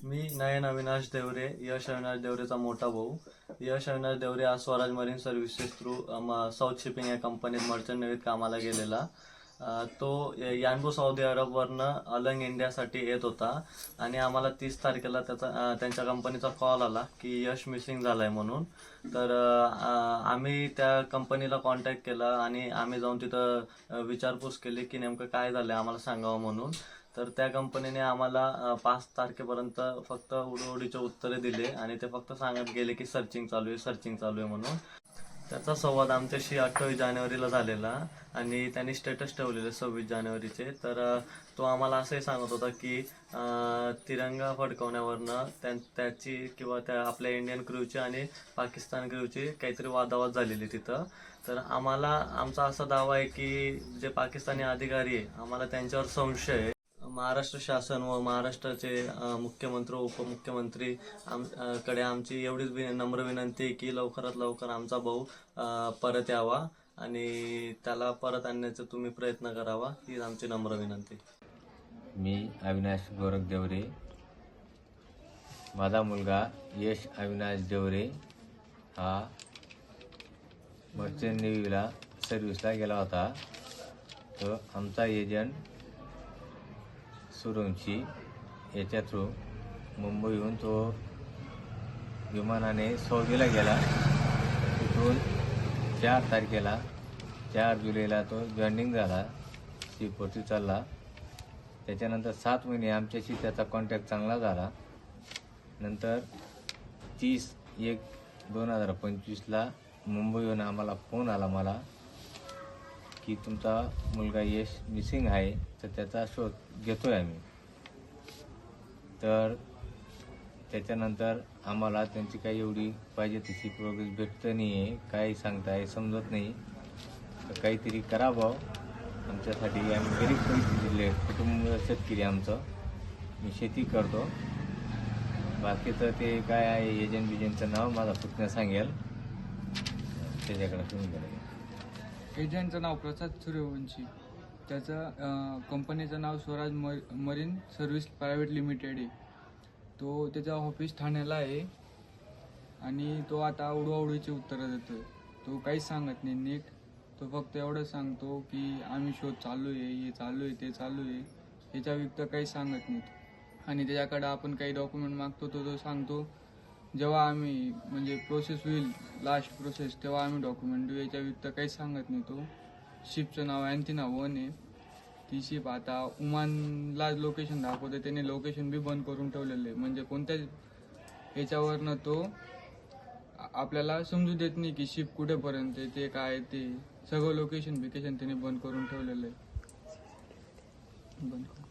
मी नयन अविनाश देवरे, यश अविनाश देवरेचा मोठा भाऊ. यश अविनाश देवरे आज Swaraj marine services through south shipping या कंपनीत मर्चंट नेव्हीत कामाला गेलेला. तो यानबू सौदी अरबवरनं अलंग इंडियासाठी येत होता आणि आम्हाला 30 तारखेला त्यांच्या कंपनीचा कॉल आला की यश मिसिंग झालाय म्हणून. तर आम्ही त्या कंपनीला कॉन्टॅक्ट केला आणि आम्ही जाऊन तिथं विचारपूस केली की नेमकं काय झालं आम्हाला सांगावं म्हणून. तर त्या कंपनीने आम्हाला 5 तारखेपर्यंत फक्त उडीचे उत्तरे दिले आणि ते फक्त सांगत गेले की सर्चिंग चालू आहे म्हणून. त्याचा संवाद आमच्याशी 28 जानेवारीला झालेला आणि त्यांनी स्टेटस ठेवलेले 26 जानेवारीचे. तर तो आम्हाला असंही सांगत होता की तिरंगा फडकवण्यावरनं त्याची किंवा त्या आपल्या इंडियन क्रूची आणि पाकिस्तान क्रूची काहीतरी वादावाद झालेली तिथं. तर आम्हाला आमचा असा दावा आहे की जे पाकिस्तानी अधिकारी आहे आम्हाला त्यांच्यावर संशय आहे. महाराष्ट्र शासन व महाराष्ट्राचे मुख्यमंत्री उपमुख्यमंत्री कडे आमची एवढीच नम्र विनंती आहे की लवकरात लवकर आमचा भाऊ परत यावा आणि त्याला परत आणण्याचा तुम्ही प्रयत्न करावा, ही आमची नम्र विनंती. मी अविनाश गोरख देवरे. माझा मुलगा यश अविनाश देवरे हा मर्चंट नेव्हीला सर्व्हिसला गेला होता. तो आमचा एजंट सुरवंशी याच्या थ्रू मुंबईहून तो विमानाने सौदीला गेला. तिथून 4 तारखेला 4 जुलैला तो जॉइनिंग झाला, शिपवरती चालला. त्याच्यानंतर 7 महिने आमच्याशी त्याचा कॉन्टॅक्ट चांगला झाला. नंतर 30/1/2025ला मुंबईहून आम्हाला फोन आला मला की तुमचा मुलगा यश मिसिंग आहे, तर त्याचा शोध घेतोय आम्ही. तर त्याच्यानंतर आम्हाला त्यांची काही एवढी पाहिजे तशी प्रोग्रेस भेटत नाही आहे, काही सांगताय समजत नाही. तर काहीतरी करावं आमच्यासाठी. आम्ही गरीब परिस्थितीतले कुटुंब, शेतकरी आमचं. मी शेती करतो. बाकीचं ते काय आहे एजंटचं नाव माझा पुतण्या सांगेल, त्याच्याकडे तुम्ही करा. एजंटचं नाव प्रसाद सूर्यवंशी. त्याचं कंपनीचं नाव Swaraj marine service private limited आहे. तो त्याचा ऑफिस ठाण्याला आहे आणि तो आता उडवाउडीची उत्तरं देतोय. तो काहीच सांगत नाही नीट. तो फक्त एवढं सांगतो की आम्ही शोध चालू आहे, हे चालू आहे, ते चालू आहे. ह्याच्या व्यक्त काही सांगत नाहीत. आणि त्याच्याकडं आपण काही डॉक्युमेंट मागतो तो सांगतो जेव्हा आम्ही म्हणजे प्रोसेस होईल, लास्ट प्रोसेस, तेव्हा आम्ही डॉक्युमेंट देऊ. याच्या व्यक्त काही सांगत नाही तो. शिपचं नाव अँथिना 1 आहे. ती शिप आता उमानला लोकेशन दाखवते. त्याने लोकेशन बी बंद करून ठेवलेलं आहे. म्हणजे कोणत्याच याच्यावरनं तो आपल्याला समजू देत नाही की शिप कुठेपर्यंत आहे, ते काय ते सगळं लोकेशन त्याने बंद करून ठेवलेलं आहे. बंद